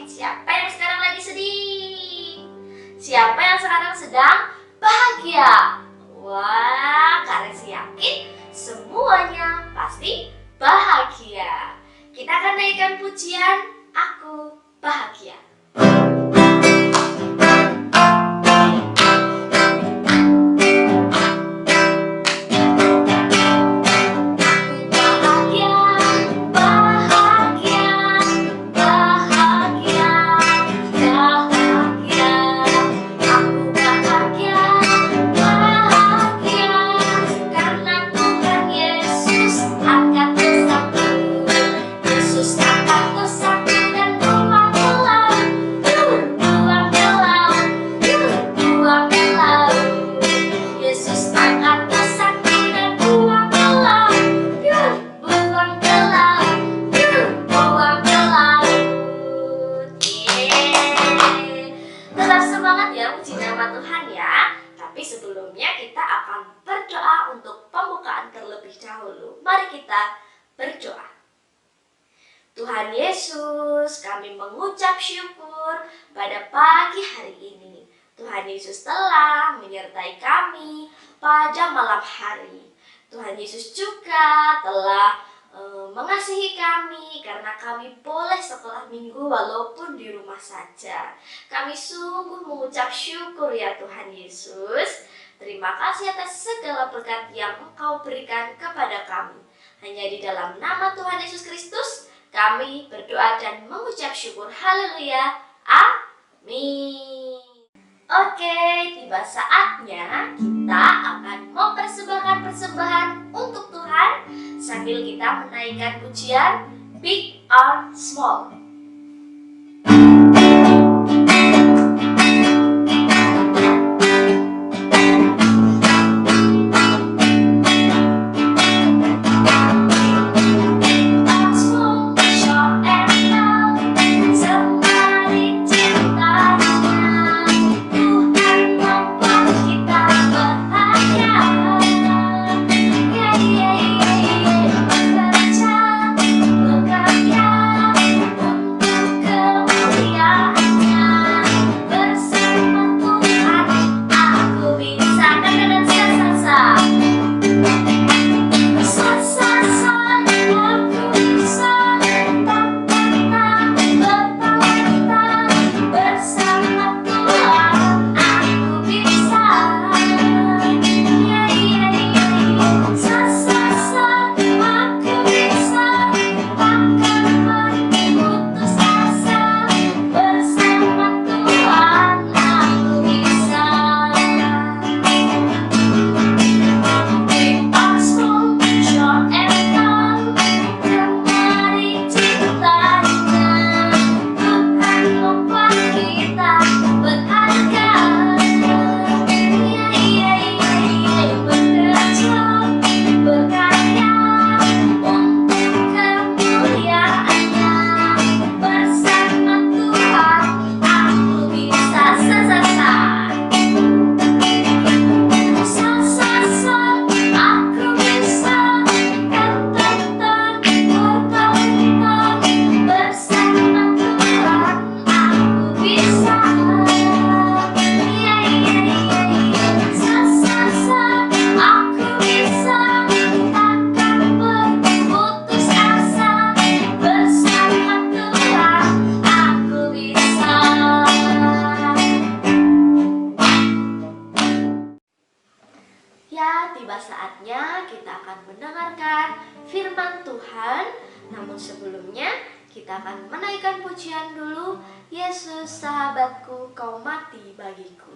Siapa yang sekarang lagi sedih? Siapa yang sekarang sedang bahagia? Wah, Kak Resi yakin semuanya pasti bahagia. Kita akan naikkan pujian Aku Bahagia. Tuhan ya. Tapi sebelumnya kita akan berdoa untuk pembukaan terlebih dahulu. Mari kita berdoa. Tuhan Yesus, kami mengucap syukur pada pagi hari ini. Tuhan Yesus telah menyertai kami pada malam hari. Tuhan Yesus juga telah mengasihi kami karena kami boleh sekolah minggu walaupun di rumah saja. Kami sungguh mengucap syukur ya Tuhan Yesus. Terima kasih atas segala berkat yang Engkau berikan kepada kami. Hanya di dalam nama Tuhan Yesus Kristus kami berdoa dan mengucap syukur. Haleluya. Amin. Oke, tiba saatnya kita akan mempersembahkan persembahan untuk Tuhan sambil kita menaikkan pujian Big or Small. Tiba saatnya kita akan mendengarkan firman Tuhan. Namun sebelumnya kita akan menaikkan pujian dulu. Yesus sahabatku, kau mati bagiku.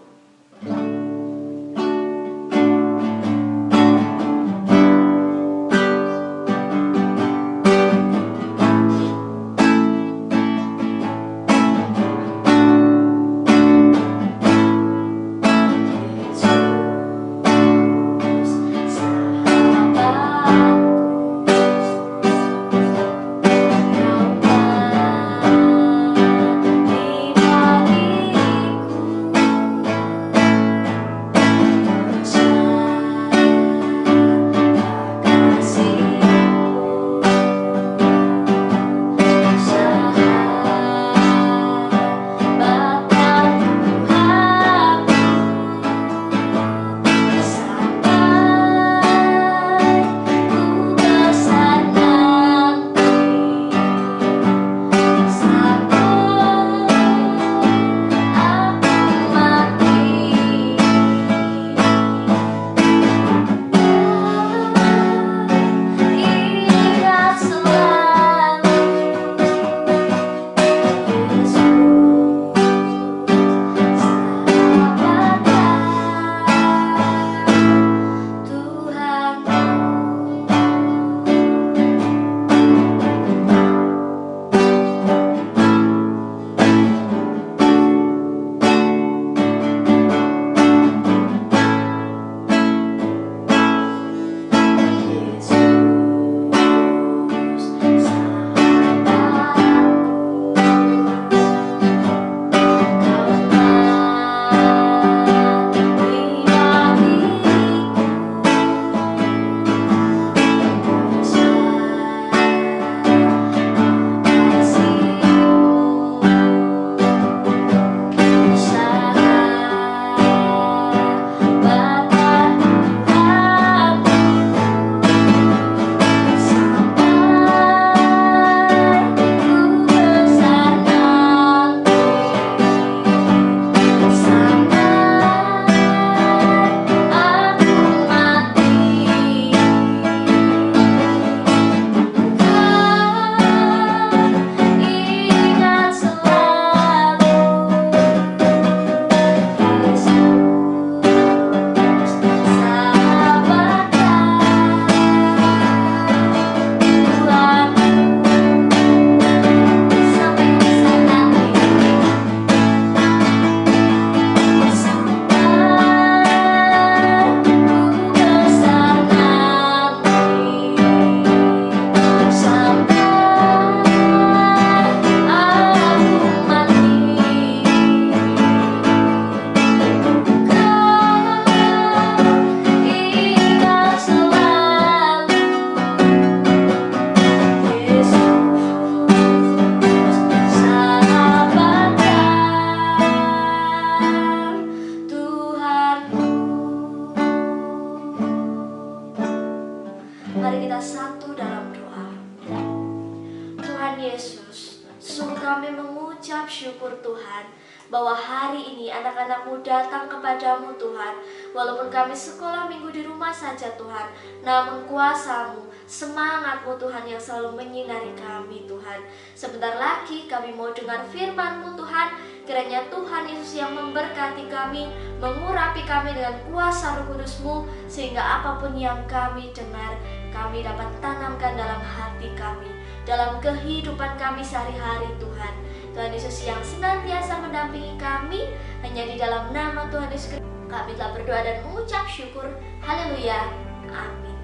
mengucap syukur Tuhan, bahwa hari ini anak-anak-Mu datang kepadamu Tuhan. Walaupun kami sekolah minggu di rumah saja Tuhan, namun kuasa-Mu, semangat-Mu Tuhan yang selalu menyinari kami Tuhan. Sebentar lagi kami mau dengar firman-Mu Tuhan. Kiranya Tuhan Yesus yang memberkati kami, mengurapi kami dengan kuasa Roh Kudus-Mu, sehingga apapun yang kami dengar, kami dapat tanamkan dalam hati kami, dalam kehidupan kami sehari-hari Tuhan. Tuhan Yesus yang senantiasa mendampingi kami, hanya di dalam nama Tuhan Yesus kami telah berdoa dan mengucap syukur. Haleluya. Amin.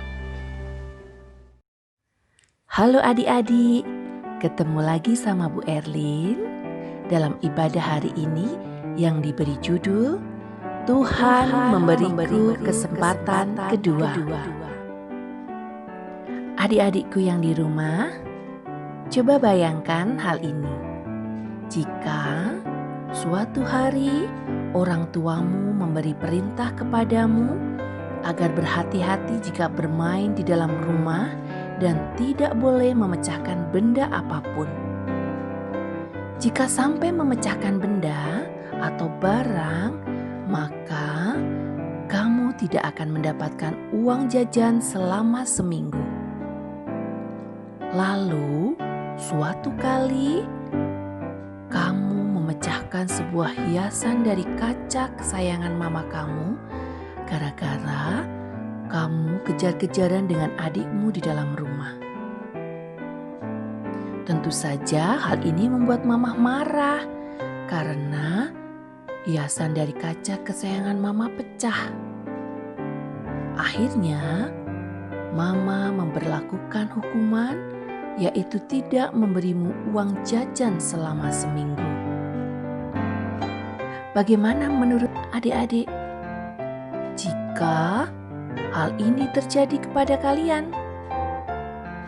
Halo adik-adik, ketemu lagi sama Bu Erlin dalam ibadah hari ini yang diberi judul Tuhan memberiku kesempatan kedua. Adik-adikku yang di rumah, coba bayangkan hal ini. Jika suatu hari orang tuamu memberi perintah kepadamu agar berhati-hati jika bermain di dalam rumah dan tidak boleh memecahkan benda apapun. Jika sampai memecahkan benda atau barang, maka kamu tidak akan mendapatkan uang jajan selama seminggu. Lalu, suatu kali kamu memecahkan sebuah hiasan dari kaca kesayangan mama kamu gara-gara kamu kejar-kejaran dengan adikmu di dalam rumah. Tentu saja hal ini membuat mama marah karena hiasan dari kaca kesayangan mama pecah. Akhirnya, mama memberlakukan hukuman, yaitu tidak memberimu uang jajan selama seminggu. Bagaimana menurut adik-adik? Jika hal ini terjadi kepada kalian,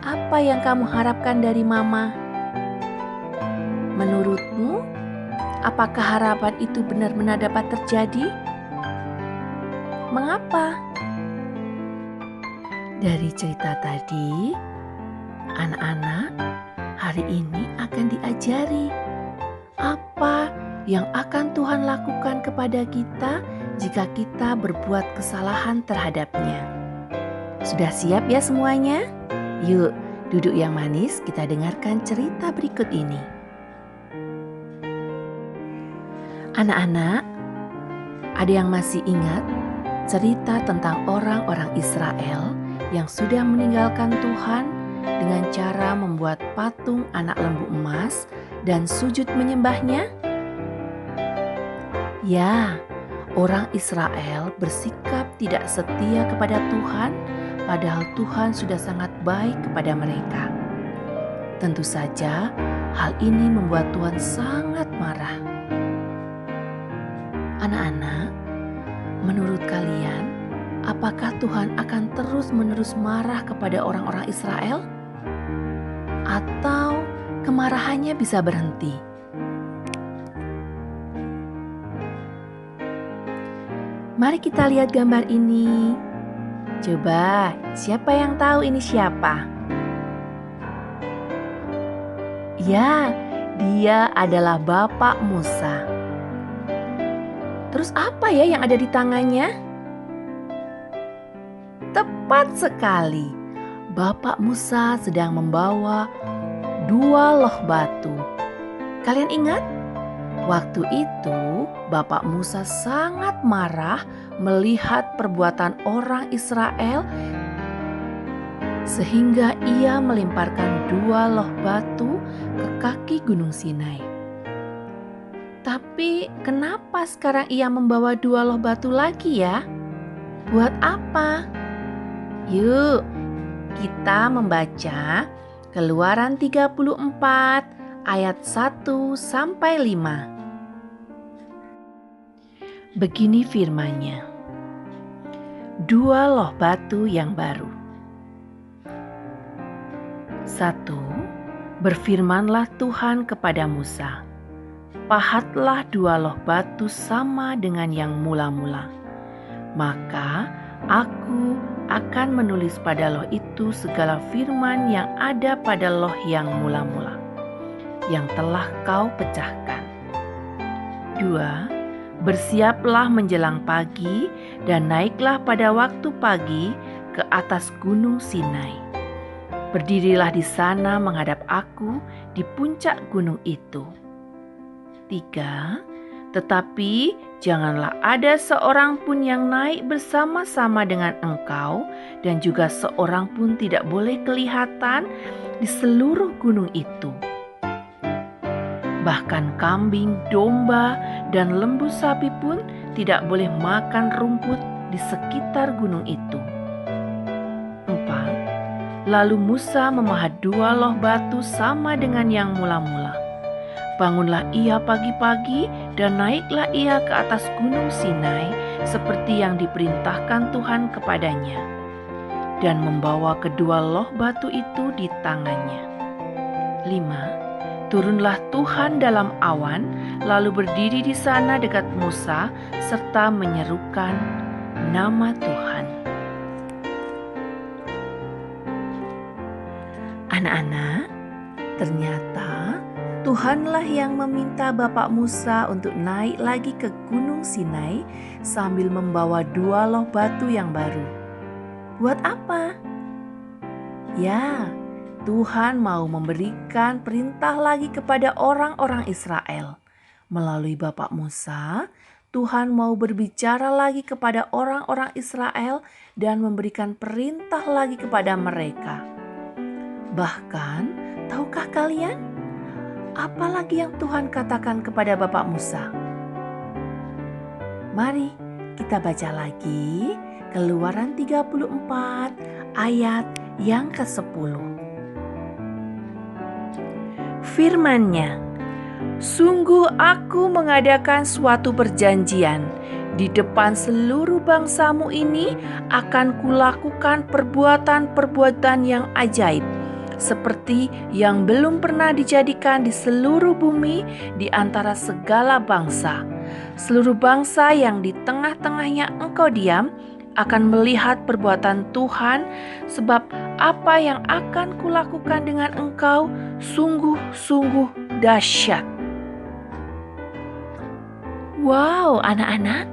apa yang kamu harapkan dari mama? Menurutmu, apakah harapan itu benar-benar dapat terjadi? Mengapa? Dari cerita tadi, anak-anak hari ini akan diajari apa yang akan Tuhan lakukan kepada kita jika kita berbuat kesalahan terhadapnya. Sudah siap ya semuanya? Yuk, duduk yang manis, kita dengarkan cerita berikut ini. Anak-anak, ada yang masih ingat cerita tentang orang-orang Israel yang sudah meninggalkan Tuhan dengan cara membuat patung anak lembu emas dan sujud menyembahnya? Ya, orang Israel bersikap tidak setia kepada Tuhan, padahal Tuhan sudah sangat baik kepada mereka. Tentu saja, hal ini membuat Tuhan sangat marah. Anak-anak, menurut kalian, apakah Tuhan akan terus-menerus marah kepada orang-orang Israel? Atau kemarahannya bisa berhenti? Mari kita lihat gambar ini. Coba, siapa yang tahu ini siapa? Ya, dia adalah Bapak Musa. Terus apa ya yang ada di tangannya? Tepat sekali, Bapak Musa sedang membawa 2 loh batu. Kalian ingat? Waktu itu Bapak Musa sangat marah melihat perbuatan orang Israel sehingga ia melemparkan 2 loh batu ke kaki Gunung Sinai. Tapi kenapa sekarang ia membawa 2 loh batu lagi ya? Buat apa? Yuk, kita membaca Keluaran 34 ayat 1 sampai 5. Begini firman-Nya. 2 loh batu yang baru. 1. Berfirmanlah Tuhan kepada Musa, pahatlah 2 loh batu sama dengan yang mula-mula. Maka aku akan menulis pada loh itu segala firman yang ada pada loh yang mula-mula. yang telah kau pecahkan. 2. Bersiaplah menjelang pagi dan naiklah pada waktu pagi ke atas gunung Sinai. Berdirilah di sana menghadap aku di puncak gunung itu. 3. Tetapi janganlah ada seorang pun yang naik bersama-sama dengan engkau, dan juga seorang pun tidak boleh kelihatan di seluruh gunung itu. Bahkan kambing, domba, dan lembu sapi pun tidak boleh makan rumput di sekitar gunung itu. 4. Lalu Musa memahat 2 loh batu sama dengan yang mula-mula. Bangunlah ia pagi-pagi dan naiklah ia ke atas gunung Sinai seperti yang diperintahkan Tuhan kepadanya, dan membawa kedua loh batu itu di tangannya. 5. Turunlah Tuhan dalam awan, lalu berdiri di sana dekat Musa serta menyerukan nama Tuhan. Anak-anak, ternyata Tuhanlah yang meminta Bapak Musa untuk naik lagi ke gunung Sinai sambil membawa 2 loh batu yang baru. Buat apa? Ya, Tuhan mau memberikan perintah lagi kepada orang-orang Israel. Melalui Bapak Musa, Tuhan mau berbicara lagi kepada orang-orang Israel dan memberikan perintah lagi kepada mereka. Bahkan, tahukah kalian? Apalagi yang Tuhan katakan kepada Bapak Musa? Mari kita baca lagi Keluaran 34 ayat yang ke-10. Firman-Nya, sungguh aku mengadakan suatu perjanjian. Di depan seluruh bangsamu ini akan kulakukan perbuatan-perbuatan yang ajaib, seperti yang belum pernah dijadikan di seluruh bumi di antara segala bangsa. Seluruh bangsa yang di tengah-tengahnya engkau diam akan melihat perbuatan Tuhan, sebab apa yang akan kulakukan dengan engkau sungguh-sungguh dahsyat. Wow, anak-anak.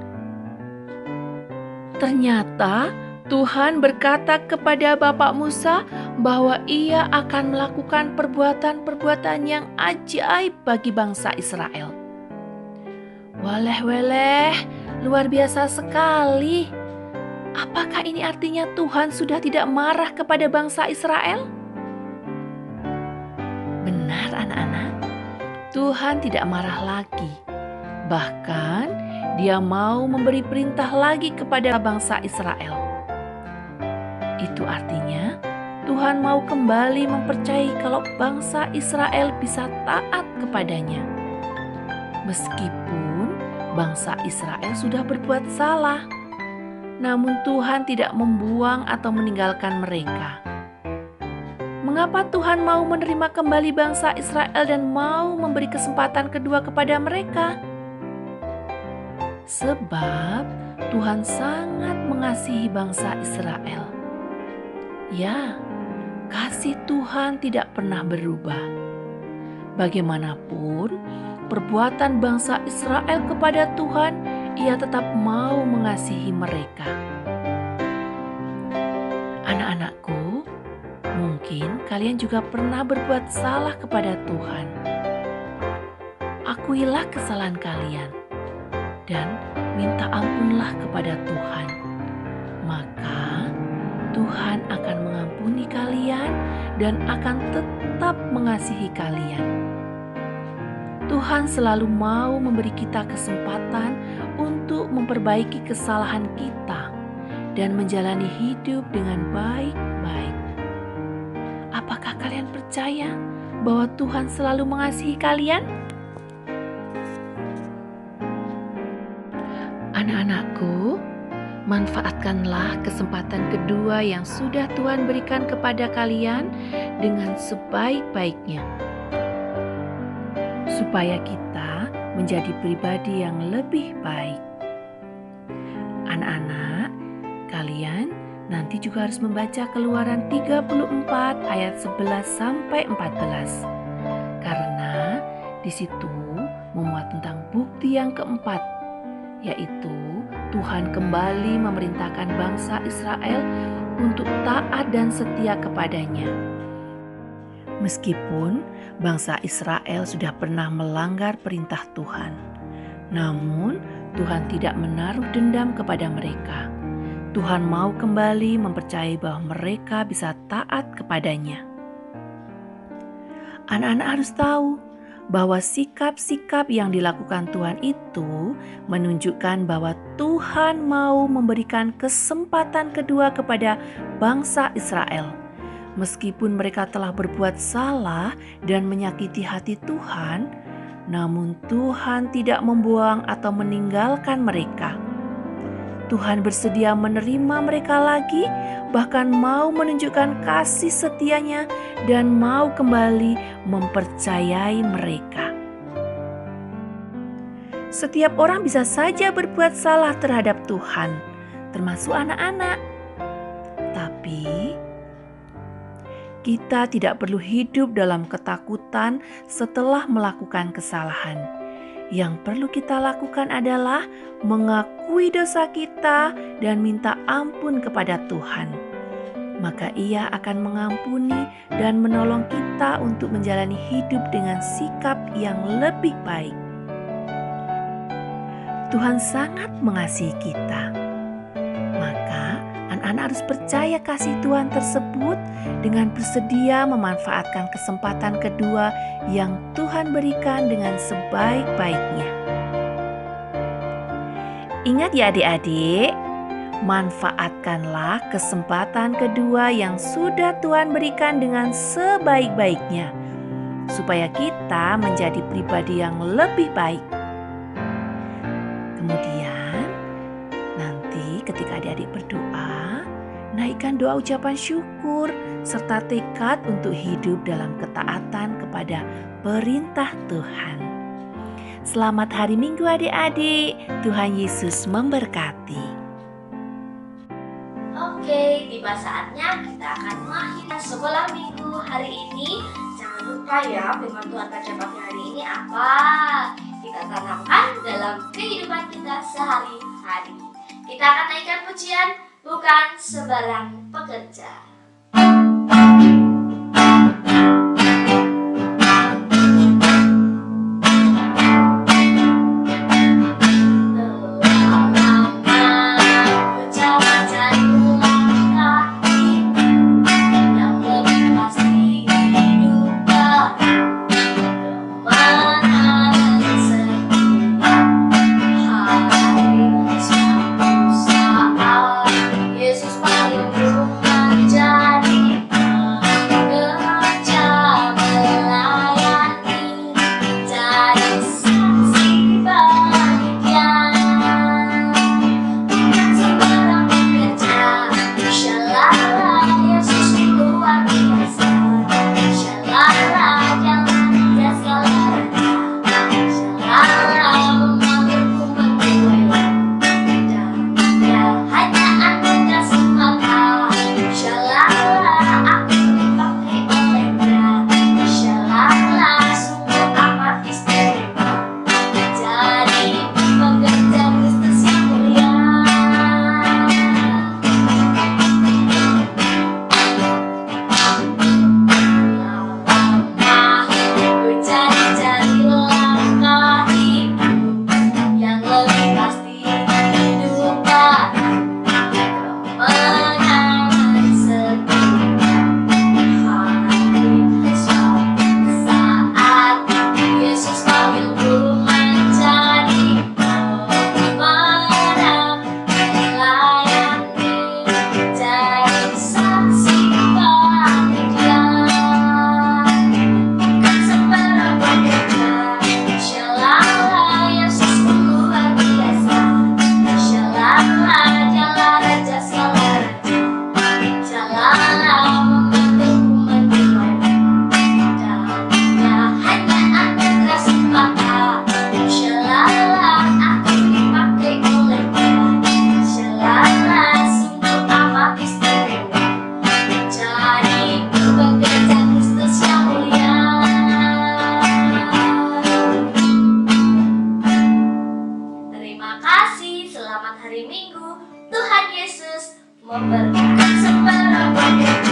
Ternyata Tuhan berkata kepada Bapak Musa bahwa ia akan melakukan perbuatan-perbuatan yang ajaib bagi bangsa Israel. Waleh-weleh, luar biasa sekali. Apakah ini artinya Tuhan sudah tidak marah kepada bangsa Israel? Benar anak-anak, Tuhan tidak marah lagi. Bahkan Dia mau memberi perintah lagi kepada bangsa Israel. Itu artinya Tuhan mau kembali mempercayai kalau bangsa Israel bisa taat kepadanya. Meskipun bangsa Israel sudah berbuat salah, namun Tuhan tidak membuang atau meninggalkan mereka. Mengapa Tuhan mau menerima kembali bangsa Israel dan mau memberi kesempatan kedua kepada mereka? Sebab Tuhan sangat mengasihi bangsa Israel. Ya, kasih Tuhan tidak pernah berubah. Bagaimanapun perbuatan bangsa Israel kepada Tuhan, Ia tetap mau mengasihi mereka. Anak-anakku, mungkin kalian juga pernah berbuat salah kepada Tuhan. Akuilah kesalahan kalian dan minta ampunlah kepada Tuhan. Maka Tuhan akan mengampuni kalian dan akan tetap mengasihi kalian. Tuhan selalu mau memberi kita kesempatan untuk memperbaiki kesalahan kita dan menjalani hidup dengan baik-baik. Apakah kalian percaya bahwa Tuhan selalu mengasihi kalian? Anak-anakku, manfaatkanlah kesempatan kedua yang sudah Tuhan berikan kepada kalian dengan sebaik-baiknya, supaya kita menjadi pribadi yang lebih baik. Anak-anak, kalian nanti juga harus membaca Keluaran 34 ayat 11 sampai 14. Karena Di situ memuat tentang bukti yang keempat, yaitu Tuhan kembali memerintahkan bangsa Israel untuk taat dan setia kepadanya. Meskipun bangsa Israel sudah pernah melanggar perintah Tuhan, namun Tuhan tidak menaruh dendam kepada mereka. Tuhan mau kembali mempercayai bahwa mereka bisa taat kepadanya. Anak-anak harus tahu bahwa sikap-sikap yang dilakukan Tuhan itu menunjukkan bahwa Tuhan mau memberikan kesempatan kedua kepada bangsa Israel. Meskipun mereka telah berbuat salah dan menyakiti hati Tuhan, namun Tuhan tidak membuang atau meninggalkan mereka. Tuhan bersedia menerima mereka lagi, bahkan mau menunjukkan kasih setianya dan mau kembali mempercayai mereka. Setiap orang bisa saja berbuat salah terhadap Tuhan, termasuk anak-anak. Tapi kita tidak perlu hidup dalam ketakutan setelah melakukan kesalahan. Yang perlu kita lakukan adalah mengakui dosa kita dan minta ampun kepada Tuhan. Maka Ia akan mengampuni dan menolong kita untuk menjalani hidup dengan sikap yang lebih baik. Tuhan sangat mengasihi kita. Maka anak-anak harus percaya kasih Tuhan tersebut dengan bersedia memanfaatkan kesempatan kedua yang Tuhan berikan dengan sebaik-baiknya. Ingat ya adik-adik, manfaatkanlah kesempatan kedua yang sudah Tuhan berikan dengan sebaik-baiknya, supaya kita menjadi pribadi yang lebih baik. Kemudian, nanti ketika adik-adik berdoa, naikkan doa ucapan syukur serta tekad untuk hidup dalam ketaatan kepada perintah Tuhan. Selamat hari Minggu adik-adik, Tuhan Yesus memberkati. Oke, tiba saatnya kita akan mengakhiri sekolah minggu hari ini. Jangan lupa ya, firman Tuhan pada pagi hari ini apa kita tanamkan dalam kehidupan kita sehari-hari. Kita akan naikkan pujian bukan sebarang pekerja. Yesus paling rumah hari Minggu. Tuhan Yesus memberkati. Selamat